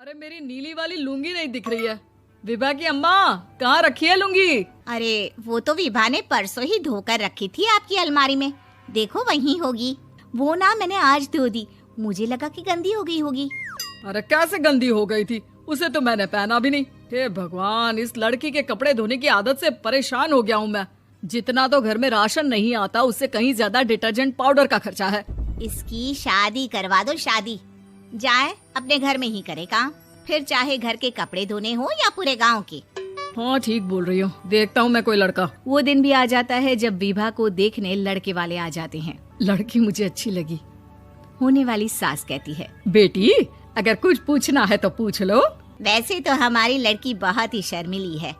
अरे मेरी नीली वाली लुंगी नहीं दिख रही है। विभा की अम्मा, कहाँ रखी है लुंगी? अरे वो तो विभा ने परसों ही धोकर रखी थी आपकी अलमारी में। देखो वहीं होगी। वो ना मैंने आज धो दी, मुझे लगा कि गंदी हो गई होगी। अरे कैसे गंदी हो गई थी? उसे तो मैंने पहना भी नहीं। हे भगवान, इस लड़की के कपड़े धोने की आदत से परेशान हो गया हूँ मैं। जितना तो घर में राशन नहीं आता, उससे कहीं ज्यादा डिटर्जेंट पाउडर का खर्चा है। इसकी शादी करवा दो, शादी। जाए अपने घर में ही करे काम, फिर चाहे घर के कपड़े धोने हो या पूरे गांव के। हाँ ठीक बोल रही हूँ, देखता हूँ मैं कोई लड़का। वो दिन भी आ जाता है जब विभा को देखने लड़के वाले आ जाते हैं। लड़की मुझे अच्छी लगी। होने वाली सास कहती है, बेटी अगर कुछ पूछना है तो पूछ लो। वैसे तो हमारी लड़की बहुत ही शर्मीली है,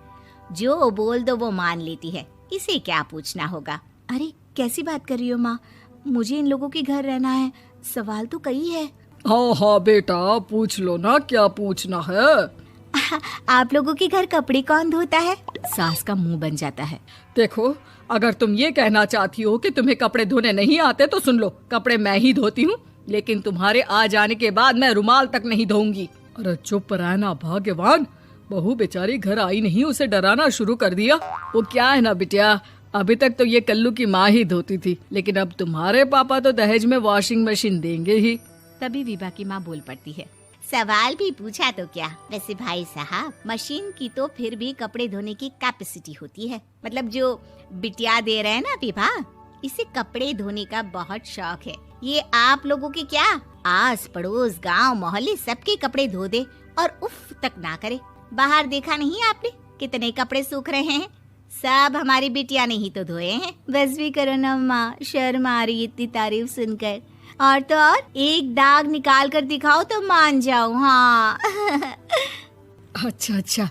जो बोल दो वो मान लेती है, इसे क्या पूछना होगा। अरे कैसी बात कर रही हो माँ, मुझे इन लोगों के घर रहना है, सवाल तो कई है। हाँ हाँ बेटा, पूछ लो ना, क्या पूछना है। आप लोगों के घर कपड़े कौन धोता है? सास का मुंह बन जाता है। देखो, अगर तुम ये कहना चाहती हो कि तुम्हें कपड़े धोने नहीं आते तो सुन लो, कपड़े मैं ही धोती हूँ, लेकिन तुम्हारे आ जाने के बाद मैं रुमाल तक नहीं धोऊंगी। अरे चुप रहना भाग्यवान, बहू बेचारी घर आई नहीं, उसे डराना शुरू कर दिया। वो क्या है ना बिटिया, अभी तक तो ये कल्लू की माँ ही धोती थी, लेकिन अब तुम्हारे पापा तो दहेज में वॉशिंग मशीन देंगे ही। तभी विभा की माँ बोल पड़ती है, सवाल भी पूछा तो क्या। वैसे भाई साहब, मशीन की तो फिर भी कपड़े धोने की कैपेसिटी होती है। मतलब जो बिटिया दे रहे हैं ना विभा, इसे कपड़े धोने का बहुत शौक है। ये आप लोगों के क्या, आस पड़ोस गांव मोहल्ले सबके कपड़े धो दे और उफ तक ना करे। बाहर देखा नहीं आपने कितने कपड़े सूख रहे हैं? सब हमारी बिटिया ने ही तो धोए हैं। बस भी करो ना माँ, शर्म आ रही इतनी तारीफ सुनकर। और तो और एक दाग निकाल कर दिखाओ तो मान जाओ। हाँ अच्छा अच्छा,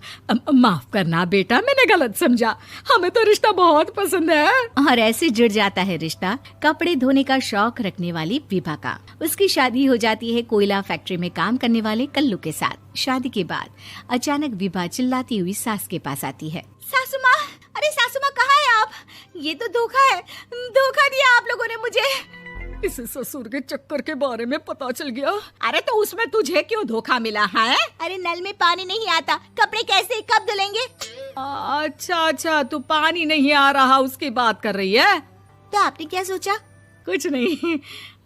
माफ करना बेटा, मैंने गलत समझा। हमें तो रिश्ता बहुत पसंद है। और ऐसे जुड़ जाता है रिश्ता कपड़े धोने का शौक रखने वाली विभा का। उसकी शादी हो जाती है कोयला फैक्ट्री में काम करने वाले कल्लू के साथ। शादी के बाद अचानक विभा चिल्लाती हुई सास के पास आती है। सासू माँ, अरे सासू माँ कहाँ है आप? ये तो धोखा है, धोखा दिया आप लोगों ने मुझे। इसे ससुर के चक्कर के बारे में पता चल गया। अरे तो उसमें तुझे क्यों धोखा मिला है? अरे नल में पानी नहीं आता, कपड़े कैसे कब धुलेंगे? अच्छा अच्छा, तू पानी नहीं आ रहा उसकी बात कर रही है? तो आपने क्या सोचा? कुछ नहीं।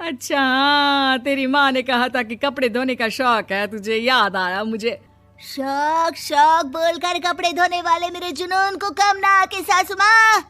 अच्छा हाँ, तेरी माँ ने कहा था कि कपड़े धोने का शौक है तुझे, याद आया मुझे। शौक शौक बोलकर कपड़े धोने वाले मेरे जुनून को कम ना आके सासू माँ,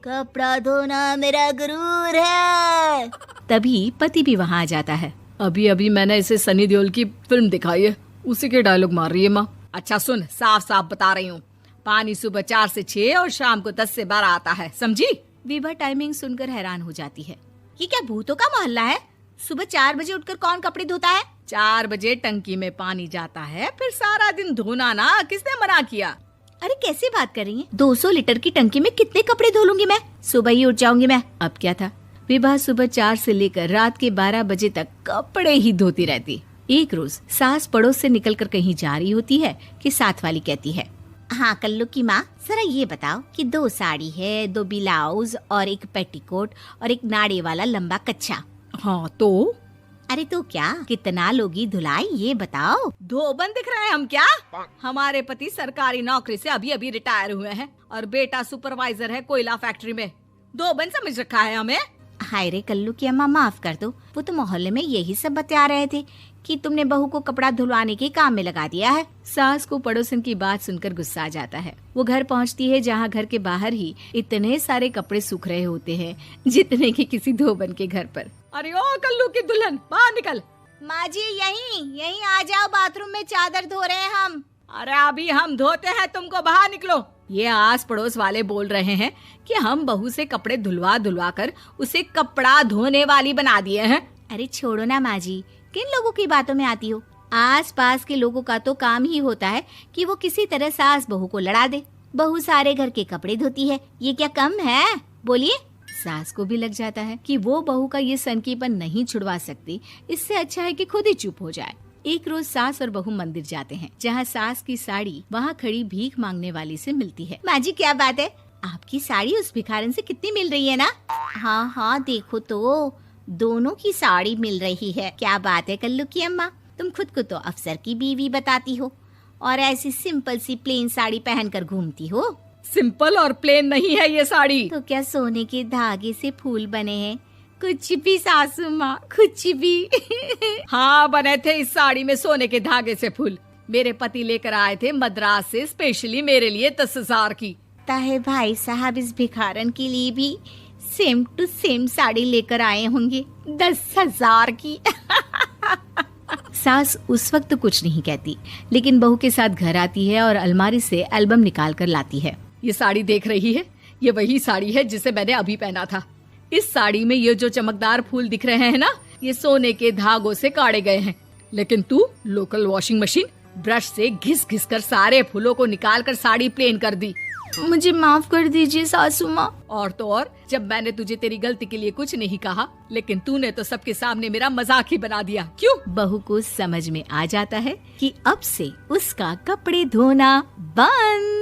कपड़ा धोना मेरा गुरूर है। तभी पति भी वहाँ आ जाता है। अभी अभी मैंने इसे सनी देओल की फिल्म दिखाई है, उसी के डायलॉग मार रही है माँ। अच्छा सुन, साफ साफ बता रही हूँ, पानी सुबह 4 से 6 और शाम को 10 से 12 आता है, समझी? विभा टाइमिंग सुनकर हैरान हो जाती है। ये क्या भूतों का मोहल्ला है? सुबह 4 बजे उठकर कौन कपड़े धोता है? 4 बजे टंकी में पानी जाता है, फिर सारा दिन धोना ना, किसने मना किया? अरे कैसी बात कर रही हैं? 200 लीटर की टंकी में कितने कपड़े धो लूंगी मैं? सुबह ही उठ जाऊंगी मैं। अब क्या था, विभा सुबह 4 से लेकर रात के 12 बजे तक कपड़े ही धोती रहती। एक रोज सास पड़ोस से निकलकर कहीं जा रही होती है कि साथ वाली कहती है, हाँ कल्लू की माँ, जरा ये बताओ कि 2 साड़ी है, 2 ब्लाउज और एक पेटीकोट और एक नाड़े वाला लंबा कच्छा। हाँ तो? अरे तो क्या, कितना लोगी धुलाई ये बताओ। धोबन दिख रहे हैं हम क्या? हमारे पति सरकारी नौकरी से अभी अभी रिटायर हुए हैं और बेटा सुपरवाइजर है कोयला फैक्ट्री में। धोबन समझ रखा है हमें? हाय रे कल्लू की अम्मा, माफ कर दो, वो तो मोहल्ले में यही सब बता रहे थे कि तुमने बहू को कपड़ा धुलवाने के काम में लगा दिया है। सास को पड़ोसन की बात सुनकर गुस्सा आ जाता है। वो घर पहुंचती है जहां घर के बाहर ही इतने सारे कपड़े सूख रहे होते हैं जितने कि किसी धोबन के घर पर। अरे ओ कल्लू की दुल्हन, बाहर निकल। माँ जी यहीं आ जाओ, बाथरूम में चादर धो रहे हैं हम। अरे अभी हम धोते हैं, तुमको बाहर निकलो। ये आस पड़ोस वाले बोल रहे हैं कि हम बहू से कपड़े धुलवा कर उसे कपड़ा धोने वाली बना दिए हैं। अरे छोड़ो ना माँ जी, किन लोगों की बातों में आती हो? आस पास के लोगों का तो काम ही होता है कि वो किसी तरह सास बहू को लड़ा दे। बहू सारे घर के कपड़े धोती है, ये क्या कम है? बोलिए। सास को भी लग जाता है कि वो बहू का ये सनकीपन नहीं छुड़वा सकती, इससे अच्छा है कि खुद ही चुप हो जाए। एक रोज सास और बहू मंदिर जाते हैं, जहाँ सास की साड़ी वहाँ खड़ी भीख मांगने वाली से मिलती है। माँ जी क्या बात है, आपकी साड़ी उस भिखारन से कितनी मिल रही है ना? हाँ हाँ देखो तो, दोनों की साड़ी मिल रही है। क्या बात है कल्लू की अम्मा, तुम खुद को तो अफसर की बीवी बताती हो और ऐसी सिंपल सी प्लेन साड़ी पहनकर घूमती हो। सिंपल और प्लेन नहीं है ये साड़ी। तो क्या सोने के धागे से फूल बने हैं? कुछ भी सासू माँ, कुछ भी। हाँ, बने थे इस साड़ी में सोने के धागे से फूल। मेरे पति लेकर आए थे मद्रास से स्पेशली मेरे लिए 10,000 की। ताहे भाई साहब इस भिखारन के लिए भी सेम टू सेम साड़ी लेकर आए होंगे 10,000 की। सास उस वक्त कुछ नहीं कहती, लेकिन बहू के साथ घर आती है और अलमारी से एल्बम निकाल कर लाती है। ये साड़ी देख रही है, ये वही साड़ी है जिसे मैंने अभी पहना था। इस साड़ी में ये जो चमकदार फूल दिख रहे हैं ना, ये सोने के धागों से काढ़े गए हैं। लेकिन तू लोकल वॉशिंग मशीन ब्रश से घिस घिस कर सारे फूलों को निकाल कर साड़ी प्लेन कर दी। मुझे माफ कर दीजिए सासू माँ। और तो और, जब मैंने तुझे तेरी गलती के लिए कुछ नहीं कहा, लेकिन तूने तो सबके सामने मेरा मजाक ही बना दिया। क्यों? बहू को समझ में आ जाता है कि अब से उसका कपड़े धोना बंद।